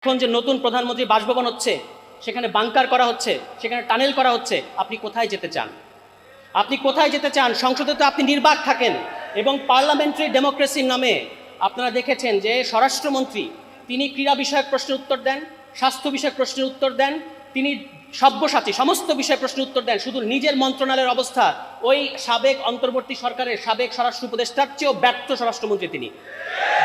এখন যে নতুন প্রধানমন্ত্রী বাসভবন হচ্ছে, সেখানে বাংকার করা হচ্ছে, সেখানে টানেল করা হচ্ছে, আপনি কোথায় যেতে চান? আপনি কোথায় যেতে চান? সংসদে তো আপনি নির্বাক থাকেন এবং পার্লামেন্টারি ডেমোক্রেসির নামে আপনারা দেখেছেন যে স্বরাষ্ট্রমন্ত্রী তিনি ক্রীড়া বিষয়ক প্রশ্নের উত্তর দেন, স্বাস্থ্য বিষয়ক প্রশ্নের উত্তর দেন, তিনি সব্যসাচী সমস্ত বিষয়ে প্রশ্নের উত্তর দেন। শুধু নিজের মন্ত্রণালয়ের অবস্থা ওই সাবেক অন্তর্বর্তী সরকারের সাবেক স্বরাষ্ট্র উপদেষ্টার চেয়েও ব্যর্থ স্বরাষ্ট্রমন্ত্রী তিনি।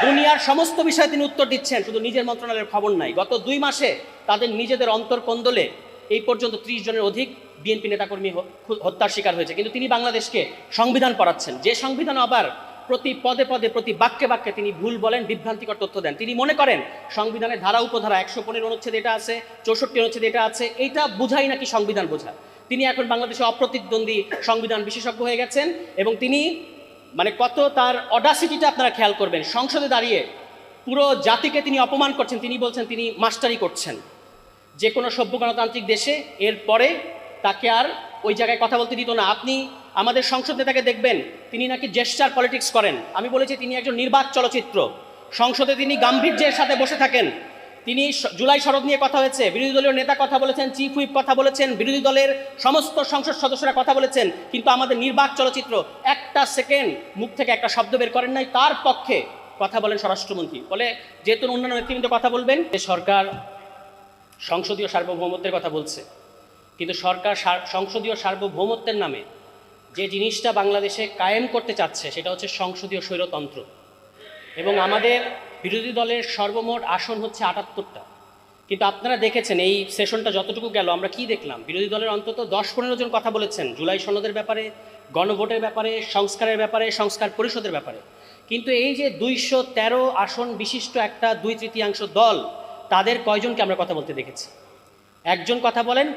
দুনিয়ার সমস্ত বিষয়ে তিনি উত্তর দিচ্ছেন, শুধু নিজের মন্ত্রণালয়ের খবর নাই। গত ২ মাসে তাদের নিজেদের অন্তর্কন্দলে এই পর্যন্ত ৩০ জনের অধিক বিএনপি নেতাকর্মী হত্যার শিকার হয়েছে, কিন্তু তিনি বাংলাদেশকে সংবিধান পড়াচ্ছেন, যে সংবিধান আবার প্রতি পদে পদে প্রতি বাক্যে বাক্যে তিনি ভুল বলেন, বিভ্রান্তিকর তথ্য দেন। তিনি মনে করেন সংবিধানের ধারা উপধারা ১১৫ অনুচ্ছেদ এটা আছে, ৬৪ অনুচ্ছেদ এটা আছে, এইটা বোঝাই নাকি সংবিধান বোঝা। তিনি এখন বাংলাদেশে অপ্রতিদ্বন্দ্বী সংবিধান বিশেষজ্ঞ হয়ে গেছেন এবং তিনি কত তার অডাসিটিটা আপনারা খেয়াল করবেন। সংসদে দাঁড়িয়ে পুরো জাতিকে তিনি অপমান করছেন, তিনি বলছেন তিনি মাস্টারি করছেন। যে কোনো সভ্য গণতান্ত্রিক দেশে এরপরে তাকে আর ওই জায়গায় কথা বলতে দিত না। আপনি আমাদের সংসদ নেতাকে দেখবেন তিনি নাকি জেস্টার পলিটিক্স করেন। আমি বলেছি তিনি একজন নির্বাক চলচ্চিত্র। সংসদে তিনি গাম্ভীর্যের সাথে বসে থাকেন। তিনি জুলাই সনদ নিয়ে কথা হয়েছে, বিরোধী দলীয় নেতা কথা বলেছেন, চিফ হুইপ কথা বলেছেন, বিরোধী দলের সমস্ত সংসদ সদস্যরা কথা বলেছেন, কিন্তু আমাদের নির্বাক চলচ্চিত্র একটা সেকেন্ড মুখ থেকে একটা শব্দ বের করেন নাই। তার পক্ষে কথা বলেন স্বরাষ্ট্রমন্ত্রী। বলে যেহেতু অন্যান্য নেতৃবৃন্দ কথা বলবেন, সরকার সংসদীয় সার্বভৌমত্বের কথা বলছে, কিন্তু সরকার সংসদীয় সার্বভৌমত্বের নামে যে জিনিসটা বাংলাদেশে কায়েম করতে চাচ্ছে সেটা হচ্ছে সংসদীয় স্বৈরতন্ত্র। এবং আমাদের বিরোধী দলের সর্বমোট আসন হচ্ছে ৭৮টা, কিন্তু আপনারা দেখেছেন এই সেশনটা যতটুকু গেল আমরা কি দেখলাম? বিরোধী দলের অন্তত ১০-১৫ জন কথা বলেছেন জুলাই সনদের ব্যাপারে, গণভোটের ব্যাপারে, সংস্কারের ব্যাপারে, সংস্কার পরিষদের ব্যাপারে। কিন্তু এই যে ২১৩ আসন বিশিষ্ট একটা ২/৩ দল, তাদের কয়জনকে আমরা কথা বলতে দেখেছি? একজন কথা বলেন,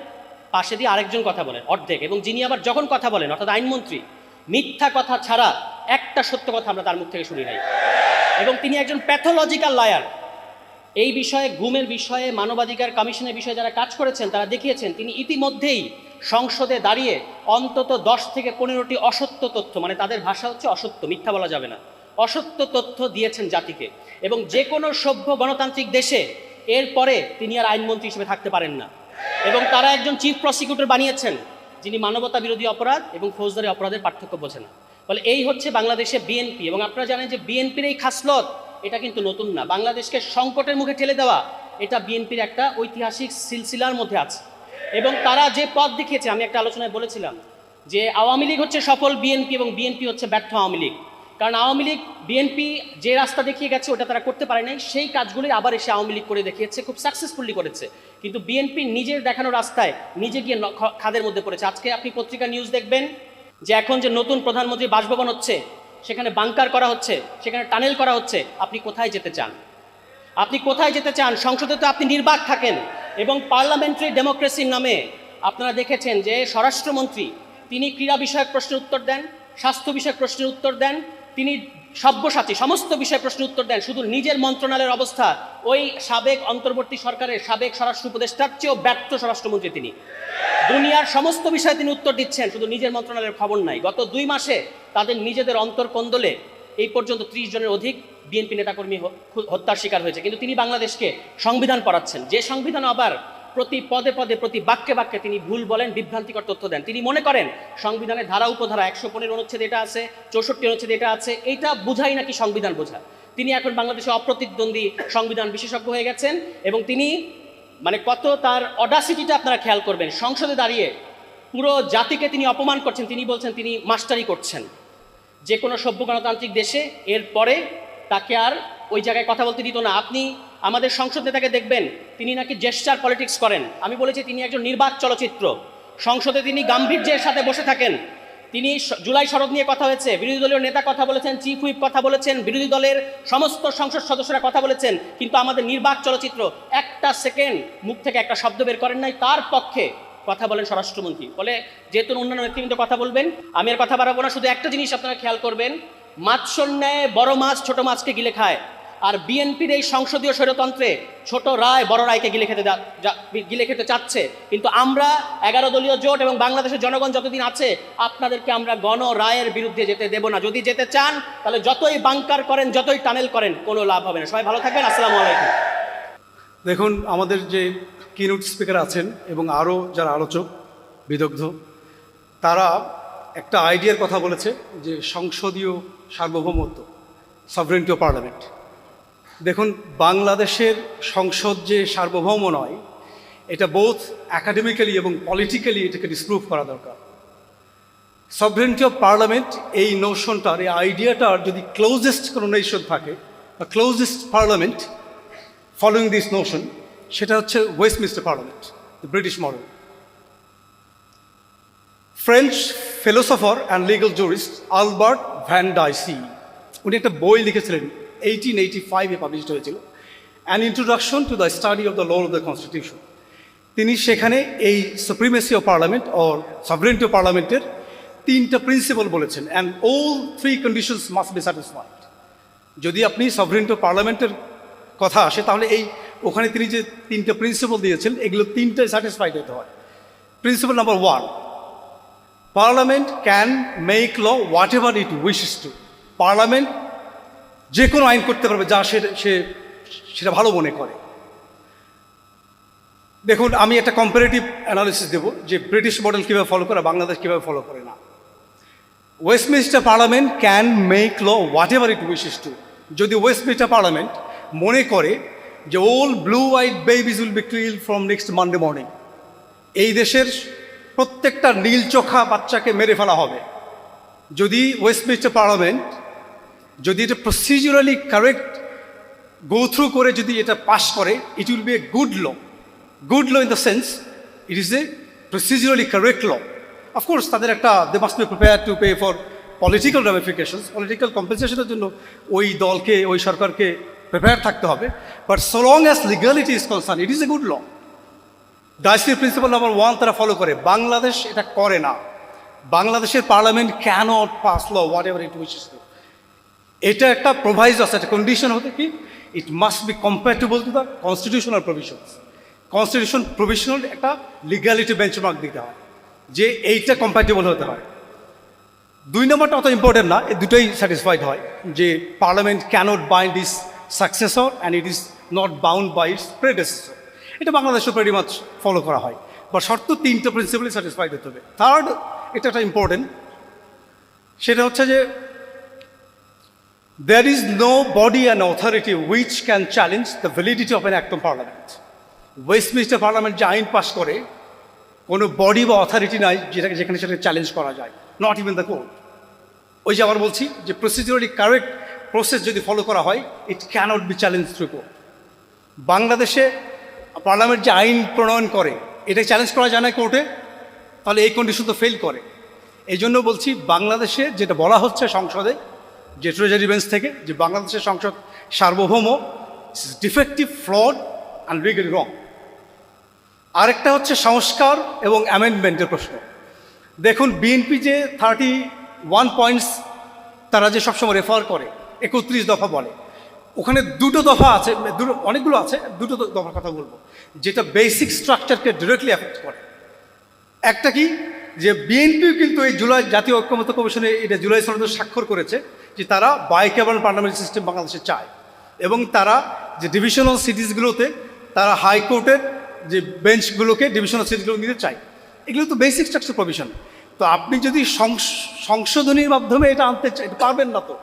পাশে দিয়ে আরেকজন কথা বলেন, অর্ধেক। এবং যিনি আবার যখন কথা বলেন, অর্থাৎ আইনমন্ত্রী, মিথ্যা কথা ছাড়া একটা সত্য কথা আমরা তার মুখ থেকে শুনি নাই। এবং তিনি একজন প্যাথোলজিক্যাল লায়ার। এই বিষয়ে, গুমের বিষয়ে, মানবাধিকার কমিশনের বিষয়ে যারা কাজ করেছেন তারা দেখিয়েছেন তিনি ইতিমধ্যেই সংসদে দাঁড়িয়ে অন্তত ১০ থেকে ১৫টি অসত্য তথ্য, তাদের ভাষা হচ্ছে অসত্য, মিথ্যা বলা যাবে না, অসত্য তথ্য দিয়েছেন জাতিকে। এবং যে কোনো সভ্য গণতান্ত্রিক দেশে এরপরে তিনি আর আইনমন্ত্রী হিসেবে থাকতে পারেন না। এবং তারা একজন চিফ প্রসিকিউটর বানিয়েছেন যিনি মানবতা বিরোধী অপরাধ এবং ফৌজদারি অপরাধের পার্থক্য বোঝে না। বলে এই হচ্ছে বাংলাদেশে বিএনপি। এবং আপনারা জানেন যে বিএনপির এই খাসলত এটা কিন্তু নতুন না। বাংলাদেশকে সংকটের মুখে ঠেলে দেওয়া এটা বিএনপির একটা ঐতিহাসিক সিলসিলার মধ্যে আছে। এবং তারা যে পথ দেখিয়েছে, আমি একটা আলোচনায় বলেছিলাম যে আওয়ামী লীগ হচ্ছে সফল বিএনপি এবং বিএনপি হচ্ছে ব্যর্থ আওয়ামী লীগ। কারণ আওয়ামী লীগ বিএনপি যে রাস্তা দেখিয়ে গেছে ওটা তারা করতে পারে নাই, সেই কাজগুলি আবার এসে আওয়ামী লীগ করে দেখিয়েছে, খুব সাকসেসফুলি করেছে। কিন্তু বিএনপি নিজের দেখানো রাস্তায় নিজে গিয়ে খাদের মধ্যে পড়েছে। আজকে আপনি পত্রিকা নিউজ দেখবেন যে এখন যে নতুন প্রধানমন্ত্রী বাসভবন হচ্ছে, সেখানে বাংকার করা হচ্ছে, সেখানে টানেল করা হচ্ছে, আপনি কোথায় যেতে চান? আপনি কোথায় যেতে চান? সংসদে তো আপনি নির্বাক থাকেন এবং পার্লামেন্টারি ডেমোক্রেসির নামে আপনারা দেখেছেন যে স্বরাষ্ট্রমন্ত্রী তিনি ক্রীড়া বিষয়ক প্রশ্নের উত্তর দেন, স্বাস্থ্য বিষয়ক প্রশ্নের উত্তর দেন, তিনি সব্যসাচী সমস্ত বিষয়ে প্রশ্নের উত্তর দেন। শুধু নিজের মন্ত্রণালয়ের অবস্থা ওই সাবেক অন্তর্বর্তী সরকারের সাবেক স্বরাষ্ট্র উপদেষ্টার চেয়েও ব্যর্থ স্বরাষ্ট্রমন্ত্রী তিনি। দুনিয়ার সমস্ত বিষয়ে তিনি উত্তর দিচ্ছেন, শুধু নিজের মন্ত্রণালয়ের খবর নাই। গত ২ মাসে তাদের নিজেদের অন্তর্কন্দলে এই পর্যন্ত ৩০ জনের অধিক বিএনপি নেতাকর্মী হত্যার শিকার হয়েছে, কিন্তু তিনি বাংলাদেশকে সংবিধান পড়াচ্ছেন, যে সংবিধান আবার প্রতি পদে পদে প্রতি বাক্যে বাক্যে তিনি ভুল বলেন, বিভ্রান্তিকর তথ্য দেন। তিনি মনে করেন সংবিধানের ধারা উপধারা ১১৫ অনুচ্ছেদ এটা আছে, ৬৪ অনুচ্ছেদ এটা আছে, এইটা বোঝাই নাকি সংবিধান বোঝা। তিনি এখন বাংলাদেশে অপ্রতিদ্বন্দ্বী সংবিধান বিশেষজ্ঞ হয়ে গেছেন এবং তিনি কত তার অডাসিটিটা আপনারা খেয়াল করবেন। সংসদে দাঁড়িয়ে পুরো জাতিকে তিনি অপমান করছেন, তিনি বলছেন তিনি মাস্টারি করছেন। যে কোনো সভ্য গণতান্ত্রিক দেশে এরপরে তাকে আর ওই জায়গায় কথা বলতে দিত না। আপনি আমাদের সংসদ নেতাকে দেখবেন তিনি নাকি জেস্টার পলিটিক্স করেন। আমি বলেছি তিনি একজন নির্বাক চলচ্চিত্র। সংসদে তিনি গাম্ভীর্যের সাথে বসে থাকেন। তিনি জুলাই সনদ নিয়ে কথা হয়েছে, বিরোধী দলীয় নেতা কথা বলেছেন, চিফ হুইপ কথা বলেছেন, বিরোধী দলের সমস্ত সংসদ সদস্যরা কথা বলেছেন, কিন্তু আমাদের নির্বাক চলচ্চিত্র একটা সেকেন্ড মুখ থেকে একটা শব্দ বের করেন নাই। তার পক্ষে কথা বলেন স্বরাষ্ট্রমন্ত্রী। বলে যেহেতু অন্যান্য নেতৃবৃন্দ কথা বলবেন, আমি আর কথা বাড়াবো না। শুধু একটা জিনিস আপনারা খেয়াল করবেন, মাৎস্যর ন্যায় বড় মাছ ছোট মাছকে গিলে খায়, আর বিএনপির এই সংসদীয় স্বৈরতন্ত্রে ছোট রায় বড় রায়কে গিলে খেতে চাচ্ছে। কিন্তু আমরা ১১ দলীয় জোট এবং বাংলাদেশের জনগণ যতদিন আছে আপনাদেরকে আমরা গণ রায়ের বিরুদ্ধে যেতে দেব না। যদি যেতে চান তাহলে যতই বাংকার করেন, যতই টানেল করেন, কোনো লাভ হবে না। সবাই ভালো থাকবেন। আসসালামু আলাইকুম। দেখুন, আমাদের যে কিনোট স্পিকার আছেন এবং আরও যারা আলোচক বিদগ্ধ, তারা একটা আইডিয়ার কথা বলেছে যে সংসদীয় সার্বভৌমত্ব, সভরেন্টি অফ পার্লামেন্ট। দেখুন, বাংলাদেশের সংসদ যে সার্বভৌম নয়, এটা বোথ অ্যাকাডেমিক্যালি এবং পলিটিক্যালি এটাকে ডিসপ্রুভ করা দরকার। সভরেন্টি অফ পার্লামেন্ট, এই নোশনটার, এই আইডিয়াটার যদি ক্লোজেস্ট কোনো নেশন থাকে বা closest parliament following this notion, সেটা হচ্ছে Westminster parliament, the British model. French philosopher and legal jurist Albert Venn Dicey, উনি একটা বই লিখেছিলেন, 1885-এ পাবলিশড হয়েছিল, an introduction to the study of the law of the constitution. তিনি সেখানে এই supremacy of parliament or sovereignty of পার্লামেন্টের 3টা প্রিন্সিপাল বলেছেন, and all 3 conditions must be satisfied. যদি আপনি সভরেন্টি অফ পার্লামেন্টের কথা আসে, তাহলে ওখানে তিনি যে 3টা প্রিন্সিপাল দিয়েছেন, এগুলো 3টাই স্যাটিসফাইড হতে হয়। Principal number 1, parliament can make law whatever it wishes to. Parliament যে কোনো আইন করতে পারবে যা সেটা ভালো মনে করে। দেখুন, আমি একটা কম্পারেটিভ অ্যানালিসিস দেবো যে ব্রিটিশ মডেল কীভাবে ফলো করে, বাংলাদেশ কীভাবে ফলো করে না। Westminster parliament can make law whatever it wishes to. যদি ওয়েস্টমিনিস্টার পার্লামেন্ট মনে করে যে all blue white babies will be killed from next Monday morning, এই দেশের প্রত্যেকটা নীল চোখা বাচ্চাকে মেরে ফেলা হবে, যদি ওয়েস্টমিনিস্টার পার্লামেন্ট যদি এটা প্রসিডিউরালি কারেক্ট গো থ্রু করে যদি এটা পাস করে, it will be a good law. Good law in the sense it is a procedurally correct law. Of course তাদের একটা they must be prepare to pay for political ramifications, political কম্পেনসেশনের জন্য ওই দলকে, ওই সরকারকে প্রিপেয়ার থাকতে হবে। But so long as legality is concern, it is a good law. ডাইসির প্রিন্সিপাল নাম্বার 1 তারা ফলো করে, বাংলাদেশ এটা করে না। বাংলাদেশের parliament can't pass law whatever it wishes to. এটা একটা প্রোভাইজ আছে, একটা কন্ডিশন হতে কি, it must be compatible to the constitutional provisions. Constitution provisional একটা লিগ্যালিটি বেঞ্চমার্ক দিতে হয় যে এইটা কম্প্যাটেবল হতে হয়। 2 নম্বরটা অত ইম্পর্টেন্ট না, এই দুটোই স্যাটিসফাইড হয় যে parliament can't bind is successor and it is not bound by its predecessor. এটা বাংলাদেশে ভেরি মাচ ফলো করা হয়, বা শর্ত 3টা প্রিন্সিপালি স্যাটিসফাইড হতে হবে। থার্ড, এটা একটা ইম্পর্টেন্ট, সেটা হচ্ছে যে there is no body and authority which can challenge the validity of an act of parliament. Westminster parliament যে আইন পাস করে, কোনো বডি বা অথরিটি নাই যেখানে সেটাকে চ্যালেঞ্জ করা যায়, নট ইভেন দ্য কোর্ট। ওই যে আবার বলছি যে প্রসিডিউরালি কারেক্ট প্রসেস যদি ফলো করা হয়, it can't be challenge through court. বাংলাদেশে পার্লামেন্ট যে আইন প্রণয়ন করে, এটা চ্যালেঞ্জ করা যায় না কোর্টে, তাহলে এই কন্ডিশন তো ফেল করে। এই জন্য বলছি, বাংলাদেশে যেটা বলা হচ্ছে সংসদে, যে ট্রেজারি বেঞ্চ থেকে, যে বাংলাদেশের সংসদ সার্বভৌম, ডিফেক্টিভ, ফ্লড অ্যান্ড লিগ্যালি রং। আরেকটা হচ্ছে সংস্কার এবং অ্যামেন্ডমেন্টের প্রশ্ন। দেখুন, বিএনপি যে 31 পয়েন্টস তারা যে সবসময় রেফার করে, 31 দফা বলে, ওখানে 2টো দফা আছে, অনেকগুলো আছে, 2টো দফার কথা বলবো যেটা বেসিক স্ট্রাকচারকে ডিরেক্টলি এফেক্ট করে। একটা কি, যে বিএনপিও কিন্তু এই জুলাই জাতীয় ঐক্যমত্য কমিশনে এটা জুলাই সনদে স্বাক্ষর করেছে যে তারা বাইক্যামেরাল পার্লামেন্টারি সিস্টেম বাংলাদেশে চায়, এবং তারা যে ডিভিশনাল সিটিজগুলোতে তারা হাইকোর্টের যে বেঞ্চগুলোকে ডিভিশনাল সিটিগুলো নিতে চায়। এগুলো তো বেসিক স্ট্রাকচার প্রভিশন। তো আপনি যদি সংশোধনীর মাধ্যমে এটা আনতে চাই, এটা পারবেন না। তো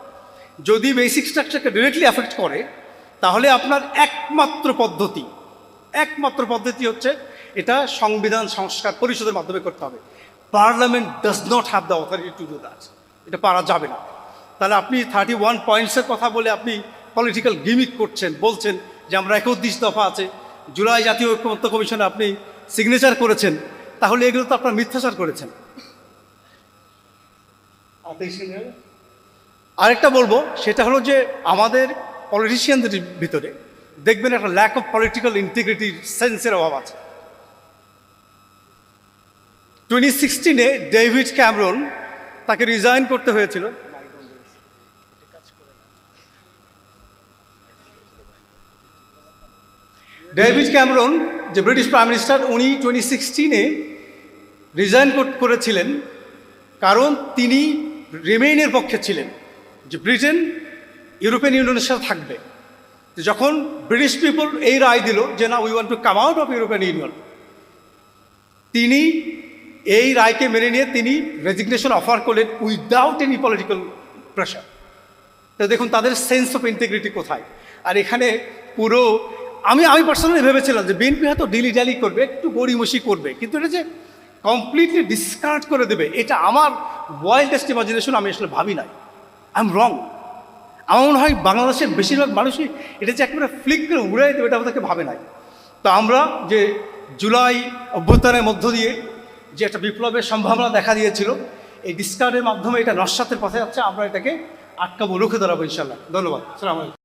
যদি বেসিক স্ট্রাকচারকে ডিরেক্টলি অ্যাফেক্ট করে, তাহলে আপনার একমাত্র পদ্ধতি হচ্ছে এটা সংবিধান সংস্কার পরিষদের মাধ্যমে করতে হবে। Parliament does not have the authority to do that, এটা পারা যাবে না। তাহলে আপনি 31 পয়েন্টসের কথা বলে আপনি পলিটিক্যাল গিমিক করছেন, বলছেন যে আমরা 31 দফা আছে, জুলাই জাতীয় ঐক্যমত্য কমিশনে আপনি সিগনেচার করেছেন, তাহলে এগুলো তো আপনার মিথ্যাচার করেছেন। আরেকটা বলবো, সেটা হলো যে আমাদের পলিটিশিয়ানদের ভিতরে দেখবেন একটা ল্যাক অফ পলিটিক্যাল ইন্টিগ্রিটি সেন্সের অভাব আছে। 2016-এ ডেভিড ক্যামেরন, তাকে রিজাইন করতে হয়েছিল। ডেভিড ক্যামেরন যে ব্রিটিশ প্রাইম মিনিস্টার, উনি 2016-এ রিজাইন করেছিলেন কারণ তিনি রিমেইনের পক্ষে ছিলেন, যে ব্রিটেন ইউরোপিয়ান ইউনিয়নের সাথে থাকবে। যখন ব্রিটিশ পিপল এই রায় দিল যে না we want to come out of European union, তিনি এই রায়কে মেনে নিয়ে তিনি রেজিগনেশন অফার করলেন উইদাউট এনি পলিটিক্যাল প্রেশার। তো দেখুন তাদের সেন্স অফ ইন্টিগ্রিটি কোথায়। আর এখানে পুরো আমি পার্সোনালি ভেবেছিলাম যে বিএনপি হয়তো ডিলি ডালি করবে, একটু গড়িমসি করবে, কিন্তু এটা যে কমপ্লিটলি ডিসকার্ড করে দেবে, এটা আমার ওয়াইল্ডেস্ট ইমাজিনেশন আমি আসলে ভাবি নাই। আই এম রং। আমার মনে হয় বাংলাদেশের বেশিরভাগ মানুষই এটা যে একেবারে ফ্লিক করে উড়াই দেবে এটা আমাদেরকে ভাবে নাই। তো আমরা যে জুলাই অভ্যুত্থানের মধ্য দিয়ে যে একটা বিপ্লবের সম্ভাবনা দেখা দিয়েছিল, এই ডিসকার্ডের মাধ্যমে এটা নস্যাতের পথে যাচ্ছে, আমরা এটাকে আটকাবো, রুখে দাঁড়াবো ইনশাল্লাহ। ধন্যবাদ। আসসালামু আলাইকুম।